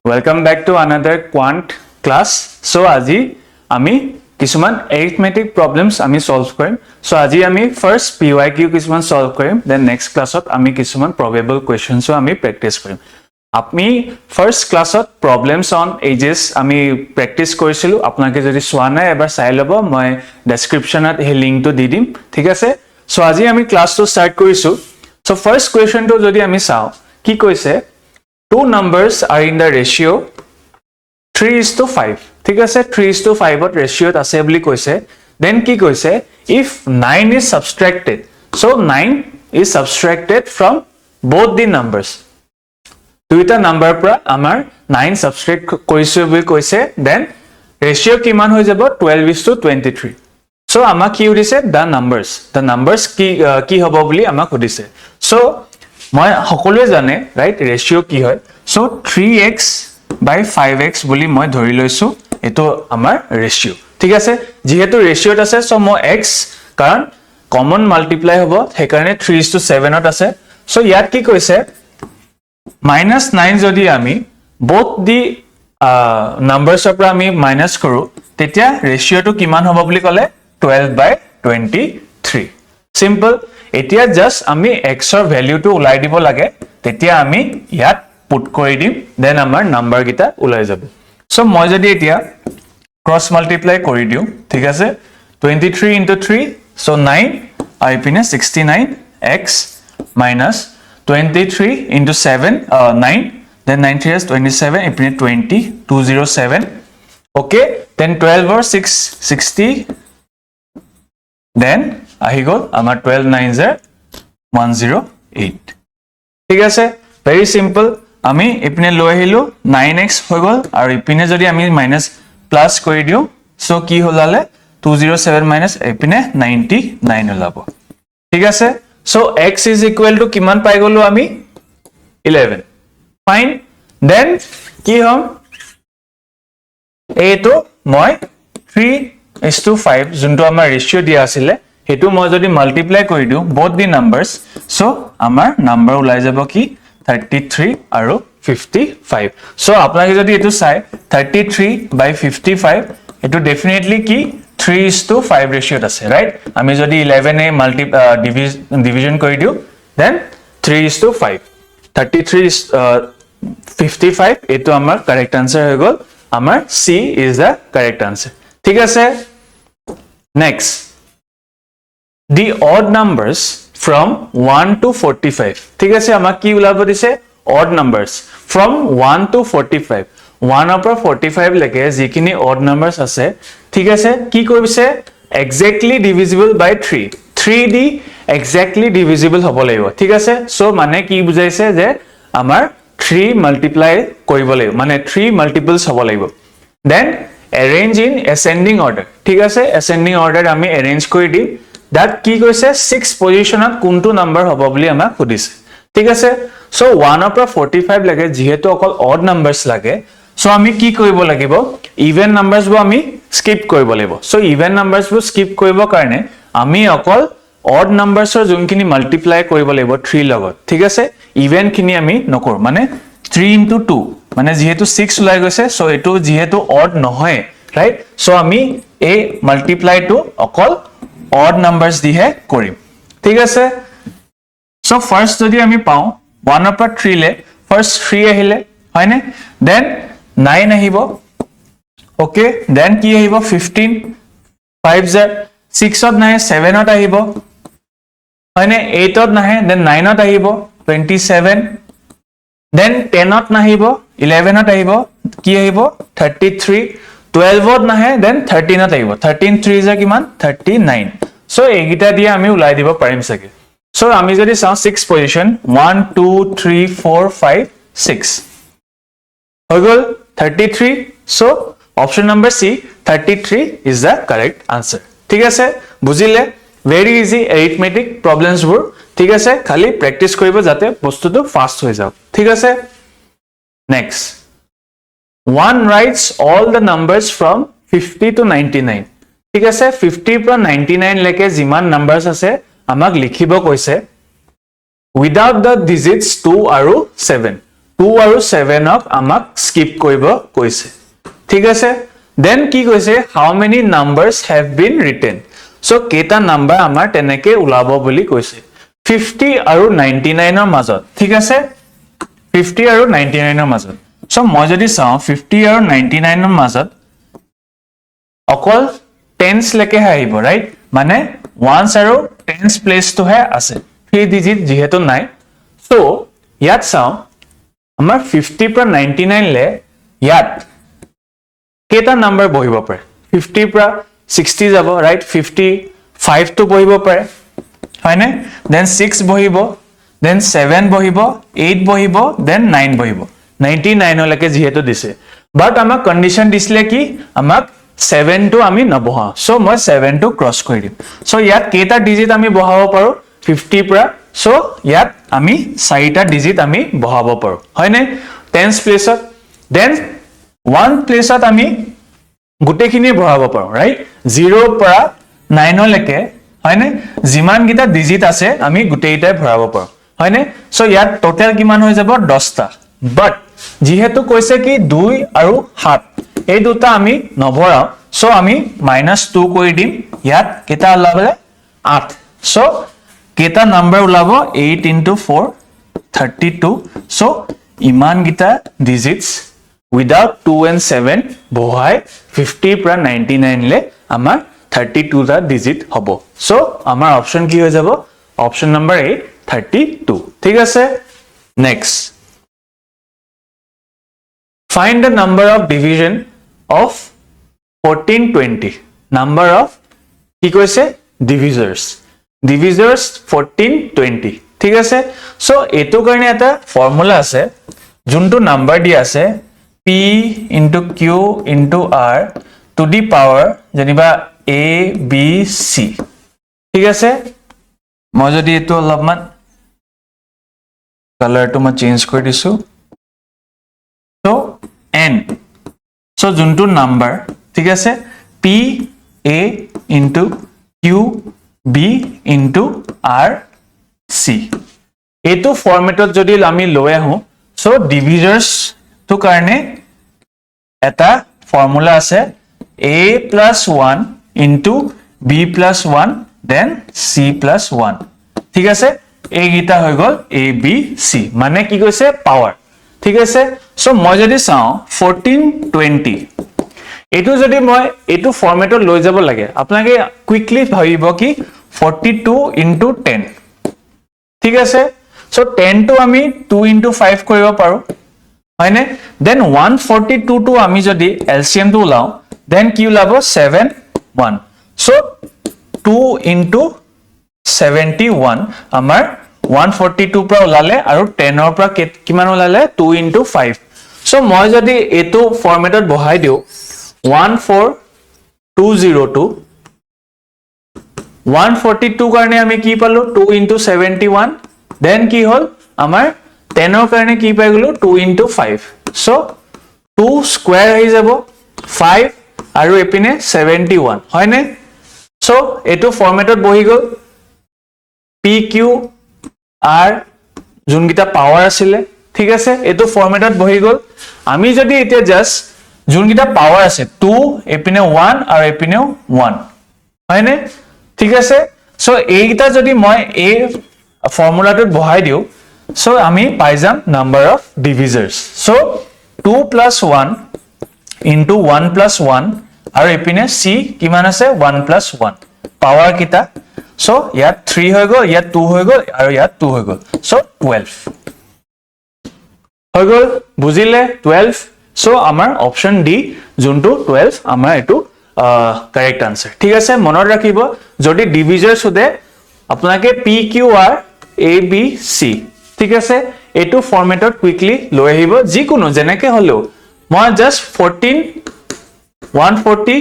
Welcome back to another quant class. So আজি আমি কিছুমান arithmetic problems আমি solve কৰিম. So আজি আমি first PYQ কিছুমান solve কৰিম. Then next classত আমি কিছুমান probable questions আমি practice কৰিম. আমি first classত problems on ages আমি practice কৰিছিলো. আপোনালোকে যদি চোৱা নাই এবাৰ চাই ল'ব, মই descriptionত এই লিংকটো দি দিম, ঠিক আছে? So আজি আমি ক্লাসটো start কৰিছো. So first question টো যদি আমি চাও, কি কৈছে? Two numbers are in the ratio 3:5. ঠিক আছে, 3:5 ত ৰেশিওত আছে বুলি কৈছে. Then কি কৈছে? If 9 is subtracted, so 9 is subtracted from both the numbers. দুইটা নাম্বাৰ পৰা আমাৰ 9 subtract কৰিছে বুলি কৈছে. Then ৰেশিও কিমান হৈ যাব? 12:23. So আমাক কি সুধিছে? The numbers কি হ'ব বুলি আমাক সুধিছে. So মই সকলোৱে জানে, ৰাইট, ৰেশিও কি হয়? So 3x by 5x বুলি মই ধৰি লৈছো, এটো আমাৰ ৰেশিও, ঠিক আছে? যেহেতু ৰেশিওত আছে, so মই x কাৰণ কমন মাল্টিপ্লাই হ'ব, সেইকাৰণে 3:7 ত আছে. So ইয়াত কি কৈছে? -9 যদি আমি both the numbers পৰা আমি মাইনাস কৰো, তেতিয়া ৰেশিওটো কিমান হ'ব বুলি ক'লে? 12/23. সিম্পল. এতিয়া জাস্ট আমি x ৰ ভ্যালুটো উলাই দিব লাগে, তেতিয়া আমি ইয়াত পুট কৰি দিম, দেন আমাৰ নাম্বাৰ গিটা উলাই যাব. সো মই যদি এতিয়া ক্ৰস মাল্টিপ্লাই কৰি দিও, ঠিক আছে? 23 into 3, so 9, আৰু ইপিনে 69x minus 23 into 7, 9, then 9 3 is 27, ইপিনে 20, 207. Okay, then 12 or 660, then আহি গল আমাৰ 12 9s are 108. ঠিক আছে, very simple. আমি ইপিনে লৈ আহিলো 9x হৈ গল, আৰু ইপিনে যদি আমি মাইনাস প্লাস কৰি দিও, সো কি হলালে 207 মাইনাস ইপিনে 99 হলাব, ঠিক আছে? So x is equal to কিমান পাই গলো আমি? 11. ফাইন. দেন কি হম? এইটো মই 3:5 যোনটো আমাৰ ৰেশিও দিয়া আছিলে, হেতু মই যদি মাল্টিপ্লাই কৰি দিও both the numbers, so আমাৰ নাম্বাৰ উলাই যাব কি? 33 আৰু 55. So আপোনালোকে যদি এটো চাই 33/55, এটো ডেফিনেটলি কি 3:5 ৰেশিওত আছে, ৰাইট? আমি যদি 11 এ ডিভিজন কৰি দিও, দেন 3:5. 33:55 এটো আমাৰ কাৰেক্ট আনসাৰ হৈ গল. আমাৰ C is the correct answer. ঠিক আছে? Next, the odd numbers from 1 to 45. ঠিক আছে, আমাক কি উলাব দিছে? odd numbers from 1 to 45. 1 পৰা 45 লৈকে যিখিনি odd numbers আছে, ঠিক আছে, কি কৈছে? exactly divisible by 3. 3 the exactly divisible হ'ব লাগিব, ঠিক আছে? সো মানে কি বুজাইছে যে আমাৰ 3 মাল্টিপ্লাই কৰিব লাগিব, মানে 3 মাল্টিপলস হ'ব লাগিব. then arrange in ascending order. ঠিক আছে, ascending order আমি arrange কৰি দিম. that কি কৈছে? 6 পজিশনত কোনটো নাম্বাৰ হ'ব বুলি আমাক সুধিছে, ঠিক আছে? সো 1 পৰা 45 লাগে, যেহেতু অকল odd numbers লাগে, সো আমি কি কৰিব লাগিব? even numbers বো আমি skip কৰিব লাগিব. সো even numbers বো skip কৰিব কাৰণে আমি অকল odd numbers ৰ যোনখিনি মাল্টিপ্লাই কৰিব লাগিব 3 লগত, ঠিক আছে? even খিনি আমি নকৰ, মানে 3 into 2, মানে যেহেতু 6 উলাই গৈছে, সো এটো যেহেতু odd নহয়, ৰাইট? সো আমি এই মাল্টিপ্লাইটো অকল odd numbers দিহে কৰিম, ঠিক আছে? সো ফাৰ্স্ট যদি আমি পাও 1 পৰা 3 লে, ফার্স্ট 3 আহিলে, হয়নে? দেন 9 আহিব, ওকে? দেন কি আহিব? 15, 5 জ 6 ত নাই, 7 ত আহিব, হয়নে? 8 ত নাহে, দেন 9 ত আহিব, 27. দেন 10 ত নাহিব, 11 ত আহিব, কি আহিব? 33. 12 ত নাহে, দেন 13 ত আহিব, 13 3 জ কিমান? 39. সো এইগিটা দিয়ে আমি উলাই দিব পাৰিম সকে. সো আমি যদি চাও 6 পজিশন 1 2 3 4 5 6 হৈ গল 33. So option number C, 33 is the correct answer. ঠিক আছে, বুজিলে? very easy arithmetic problems বোৰ, ঠিক আছে? খালি প্ৰ্যাকটিস কৰিব যাতে বস্তুটো ফাস্ট হৈ যাওক, ঠিক আছে? next, one writes all the numbers from 50 to 99. ঠিক আছে, 50 পৰা 99 লৈকে যিমান নাম্বাৰস আছে আমাক লিখিব কৈছে without the digits 2 আৰু 7. 2 আৰু 7 ক আমাক স্কিপ কৰিব কৈছে ঠিক আছে দেন কি কৈছে how many numbers have been written so কেটা নাম্বাৰ আমাৰ তেনেকে উলাব বুলি কৈছে 50 আৰু 99 ৰ মাজত ঠিক আছে 50 আৰু 99 ৰ মাজত so মই যদি চাও 50 আৰু 99 ৰ মাজত অকল tens লেকে আহিব ৰাইট মানে ones আৰু tens প্লেস তো হে আছে 3 ডিজিট যেহেতু নাই so ইয়াত চাও আমাৰ 50 পৰা 99 লে ইয়াত কেটা নাম্বাৰ বহিব পাৰে 50 পৰা 60 যাব ৰাইট 55 তো বহিব পাৰে হয়নে দেন 6 বহিব দেন 7 বহিব 8 বহিব দেন 9 বহিব 99 লৈকে যেহেতু দিছে বাট আমাক কন্ডিশন দিছিলে কি আমাক 7 to আমি নবহা সো মই 7 to ক্রস কৰি দিম সো ইয়াত কেটা ডিজিট আমি বহাব পাৰো 50 পৰা সো ইয়াত আমি 4টা ডিজিট আমি বহাব পাৰো হয়নে 10th প্লেসত দেন 1 প্লেসত আমি গুটেখিনি বহাব পাৰো ৰাইট 0 পৰা 9 লৈকে হয়নে জিমান গিটা ডিজিট আছে আমি গুটেইটাই ভৰাব পাৰো হয়নে সো ইয়াত টোটাল কিমান হৈ যাব 10টা বাট যেহেতু কৈছে কি 2 আৰু 7 এই দুটা আমি নভৰাও সো আমি -2 কৰি দিম ইয়াত কেটা ওলাবলে 8 সো কেটা নাম্বাৰ ওলাব 8 into 4 32 সো ইমান গিটা ডিজিটস without 2 and 7 বহাই 50 পৰা 99 লে আমাৰ 32 টা ডিজিট হ'ব সো আমাৰ অপচন কি হৈ যাব অপচন নম্বৰ 8 32 ঠিক আছে next find the number of division of 1420 number of কি কৈছে divisors 1420 ঠিক আছে সো এটো কাৰণে এটা ফৰ্মুলা আছে যোনটো নাম্বাৰ দি আছে p into q into r to the power জনিবা a b c ঠিক আছে মই যদি এটো অলপমান কালাৰটো মই চেঞ্জ কৰি দিছো so n so যোনটো নাম্বাৰ ঠিক আছে p a into q b into r c এটো ফৰমেটত যদি আমি লৈ আহো so divisors তো কাৰণে এটা ফৰ্মুলা আছে a plus 1 into b plus 1 then c plus 1 ঠিক আছে এই গিটা হৈ গল a b c মানে কি কৈছে পাৱাৰ ঠিক আছে সো মই যদি চাও 1420 এটো যদি মই এটো ফৰমেটত লৈ যাব লাগে আপোনাকে কুইকলি ভাবিব কি 42 into 10 ঠিক আছে সো 10 to আমি 2 into 5 কৰিব পাৰো হয়নে দেন 142 to আমি যদি এলসিএম তো লাও দেন কি ওলাব 7 1 সো 2 into 71 আমাৰ 142 পৰা ওলালে আৰু 10 ৰ পৰা কিমান ওলালে 2 into 5 সো মই যদি এটো ফৰমেটত বহাই দিও 14202 142 কাৰণে আমি কি পালো 2 into 71 দেন কি হল আমাৰ 10 ৰ কাৰণে কি পাই গলো 2 into 5 সো 2 স্কয়াৰ হৈ যাব 5 আৰু এপিনে 71 হয়নে সো এটো ফৰমেটত বহি গল pq r যোনগিটা পাৱাৰ আছিল ঠিক আছে এটো ফৰমেটত বহি গল আমি যদি এতিয়া জাস্ট যোনগিটা পাৱাৰ আছে 2 এপিনে 1 আৰু এপিনে 1 হয়নে ঠিক আছে সো এইগিটা যদি মই এই ফৰ্মুলাটোত বহাই দিও সো আমি পাই যাম number of ডিভিজৰ্স so 2 plus 1 into 1 plus 1 আৰু এপিনে c কিমান আছে 1 plus 1 পাৱাৰ কিটা সো ইয়াত 3 হৈ গল ইয়াত 2 হৈ গল আৰু ইয়াত 2 হৈ গল সো 12 হৈ গল বুজিলে 12 সো আমাৰ অপচন ডি যোনটো 12 আমাৰ এটো কাৰেক্ট आंसर ঠিক আছে মনত ৰাখিব যদি ডিভিজৰ সুদে আপোনাকে P Q R A B সি ঠিক আছে এটো ফৰমেটত কুইকলি লৈ আহিব যিকোনো জেনেকে হলো মই জাস্ট 14 140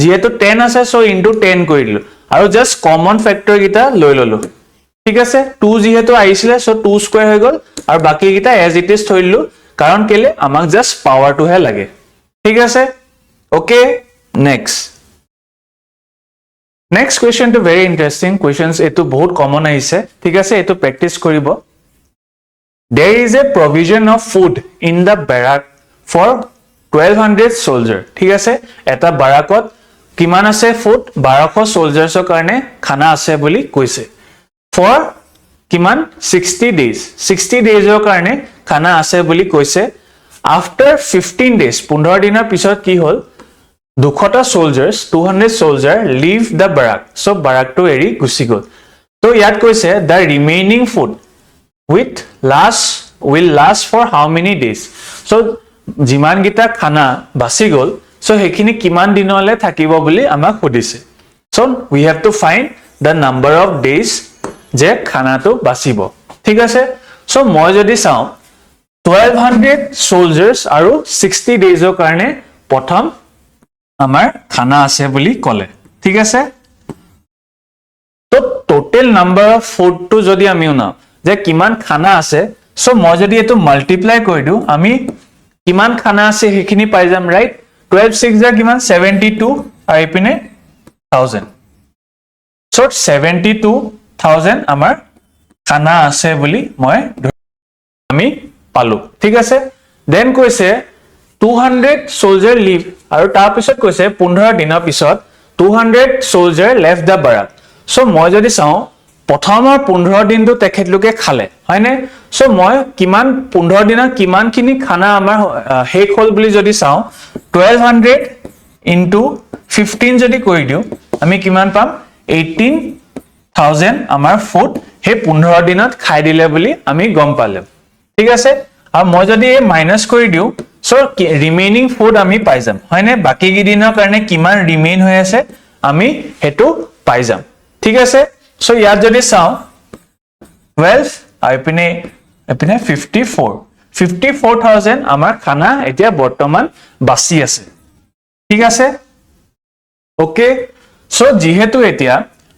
যেহেতু 10 আছে সো ইনটু 10 কৰি দিলো আৰু জাস্ট কমন ফ্যাক্টৰ গিটা লৈ ললো ঠিক আছে 2 যেহেতু আইছিলে সো 2 স্কয়াৰ হৈ গল আৰু বাকি গিটা এজ ইট ইজ থৈলো কাৰণ কেলে আমাক জাস্ট পাৱাৰটো হে লাগে ঠিক আছে okay next question to very interesting questions etu bahut common aise thik ase etu practice koribo there is a provision of food in the barrack for 1200 soldier. ঠিক আছে, এটা বাৰাকত কিমান আছে ফুড 1200 সোলজাৰ্ছৰ কাৰণে খানা আছে বুলি কৈছে for কিমান 60 days 60 daysৰ কাৰণে খানা আছে বুলি কৈছে after 15 days 15 দিনৰ পিছত কি হ'ল 200টা soldiers 200 soldier leave the barrack so barrackটো এৰি গুচি গ'ল তো ইয়াত কৈছে the remaining food will last for how many days so যিমান গিটা খানা বাছি গ'ল so হেখিনি কিমান দিনলৈ থাকিব বুলি আমাক সুধিছে so we have to find the number of days যে খানাটো বাছিব ঠিক আছে so মই যদি চাও 1200 soldiers আৰু 60 days ৰ কাৰণে প্ৰথম আমাৰ খানা আছে বুলি ক'লে ঠিক আছে তো টোটাল নাম্বাৰ অফ ফুড টু যদি আমি উনাও যে কিমান খানা আছে so মই যদি এটো মাল্টিপ্লাই কৰি দিও আমি কিমান খানা আছে হেখিনি পাই যাম ৰাইট 12 6 যা কিমান 72 আৰু ইপিনে 1000 so 72000 আমাৰ খানা আছে বুলি মই আমি পালো ঠিক আছে দেন কৈছে 200 soldier leave আৰু তাৰ পিছত কৈছে 15 দিনৰ পিছত 200 soldier left the barrack so মই যদি চাও প্ৰথমৰ 15 দিনটো তেখেতলোকে খালে হয়নে so মই কিমান 15 দিনৰ কিমানখিনি খানা আমাৰ হেক হল বুলি যদি চাও 1200 into 15 যদি কৰি দিও আমি কিমান পাম 18000 আমাৰ ফুড হে 15 দিনত খাই দিলে বুলি আমি গম পালেম ঠিক আছে আৰু মই যদি মাইনাস কৰি দিও so remaining food আমি পাই যাম হয়নে বাকি গিদিনৰ কাৰণে কিমান ৰিমেইন হৈ আছে আমি হেতু পাই যাম ঠিক আছে so ইয়াত যদি চাও 12 আইপিনে 54000 আমাৰ খানা এতিয়া বৰ্তমান বাছি আছে ঠিক আছে ওকে so যেহেতু এতিয়া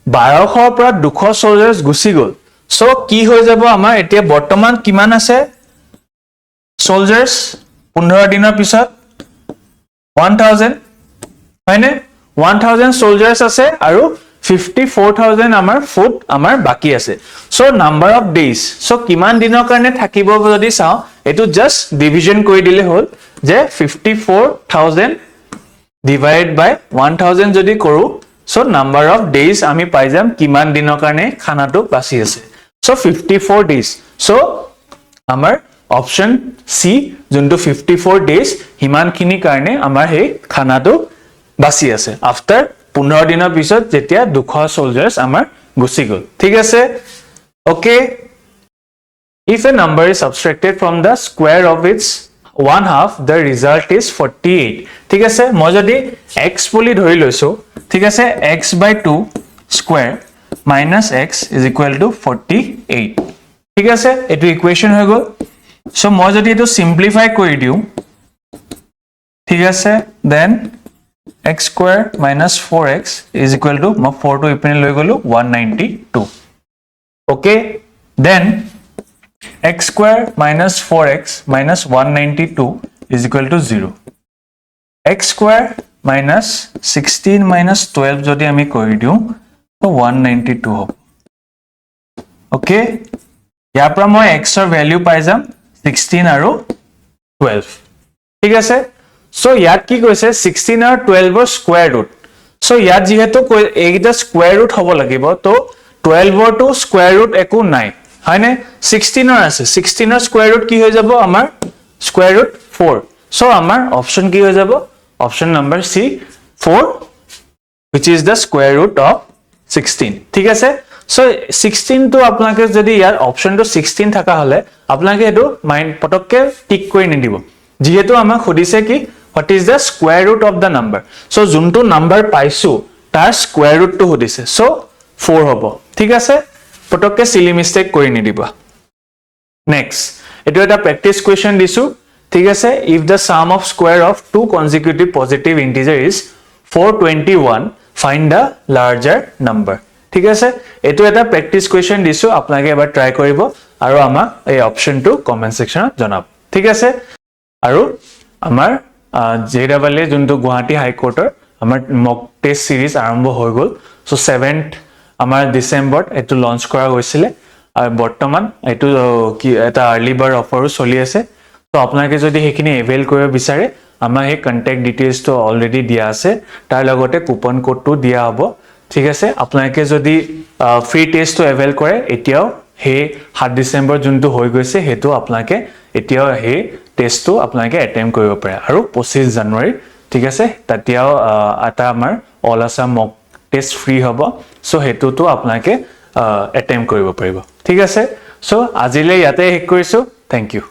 1200 পৰা 200 soldiers গুছি গল so কি হৈ যাব আমাৰ এতিয়া বৰ্তমান কিমান আছে soldiers 15 দিনৰ পিছত 1000 হয়নে 1000 soldiers আছে আৰু 54000 আমাৰ ফুড আমাৰ বাকি আছে so number of days so কিমান দিনৰ কাৰণে থাকিব যদি চাও এটো জাস্ট ডিভিজন কৰি দিলে হল যে 54000 divided by 1000 যদি কৰো so number of days আমি পাই যাম কিমান দিনৰ কাৰণে খানাটো বাছি আছে so 54 days so আমাৰ অপশন সি যোনটো 54 days হিমানখিনি কাৰণে আমাৰ হে খানাটো বাছি আছে আফটাৰ 15 দিনৰ পিছত যেতিয়া 200 soldiers আমাৰ গুছি গল ঠিক আছে okay if a number is subtracted from the square of its one half the result is 48 ঠিক আছে মই যদি x বুলি ধৰি লৈছো ঠিক আছে x by 2 square minus x is equal to 48 ঠিক আছে এটো ইকুয়েশন হৈ গল so মই যদি এটো সিম্পলিফাই কৰি দিও ঠিক আছে then x square minus 4x is equal to মই 4 to ইপিনে লৈ গলো 192 okay then x square minus 4x minus 192 is equal to 0 x square minus 16 minus 12 যদি আমি কৰি দিও তো 192 হ'ব okay ইয়াৰ পৰা মই x ৰ ভ্যালু পাই যাম 16 আৰু 12 ঠিক আছে so ইয়াত কি কৈছে 16 আৰু 12 ৰ স্কয়াৰ ৰুট so ইয়াত যেহেতু এইটা স্কয়াৰ ৰুট হ'ব লাগিব তো 12 ৰ টু স্কয়াৰ ৰুট একো নাই হয়নে 16 ৰ আছে 16 ৰ স্কয়াৰ ৰুট কি হৈ যাব আমাৰ স্কয়াৰ ৰুট 4 so আমাৰ অপচন কি হৈ যাব option number C 4 which is the square root of 16 ঠিক আছে so 16 to আপোনাকে যদি ইয়াৰ অপচন তো 16 থাকা হলে আপোনাকে এটো মাইন্ড পটককে টিক কৰি নিদিব যেহেতু আমাক খুদিছে কি what is the square root of the number so যোনটো নাম্বাৰ পাইছো তাৰ স্কয়াৰ ৰুট টো খুদিছে so 4 হ'ব ঠিক আছে পটককে সিলি মিস্টেক কৰি নিদিবা নেক্সট এটো এটা প্ৰ্যাকটিস কোৱেশ্চন দিছো ঠিক আছে if the sum of square of two consecutive positive integer is 421 find the larger number ঠিক আছে এটো এটা প্ৰ্যাকটিস কোৱেশ্চন দিছো আপোনাকে এবাৰ ট্ৰাই কৰিব আৰু আমাক এই অপচনটো কমেন্ট সেকশনত জনাব ঠিক আছে আৰু আমাৰ জেডাবলে যোনটো গুৱাহাটী হাই কোৰ্টৰ আমাৰ মক টেষ্ট সিৰিজ আৰম্ভ হৈ গল সো 7th আমাৰ ডিসেম্বৰত এটো লঞ্চ কৰা হৈছিল আৰু বৰ্তমান এইটো কি এটা আৰ্লি বাৰ অফাৰো চলি আছে তো আপোনালোকে যদি সেইখিনি এভেইল কৰিব বিচাৰে আমাৰ এই কন্টেক্ট ডিটেইলছটো অলৰেডি দিয়া আছে তাৰ লগতে কুপন কোডটো দিয়া হ'ব ঠিক আছে আপোনালোকে যদি ফ্ৰী টেষ্টটো এভেইল কৰে এতিয়াও সেই 7 ডিসেম্বৰ যোনটো হৈ গৈছে হেতু আপোনালোকে এতিয়াও সেই টেষ্টটো আপোনালোকে এটেম্প কৰিব পাৰে আৰু 25 জানুৱাৰী ঠিক আছে তাতিয়াও এটা আমাৰ অল আসাম মক টেষ্ট ফ্ৰী হ'ব সো হেতুটো আপোনালোকে এটেম্প কৰিব পাৰিব ঠিক আছে সো আজিলৈ ইয়াতে শেষ কৰিছো থ্যাংক ইউ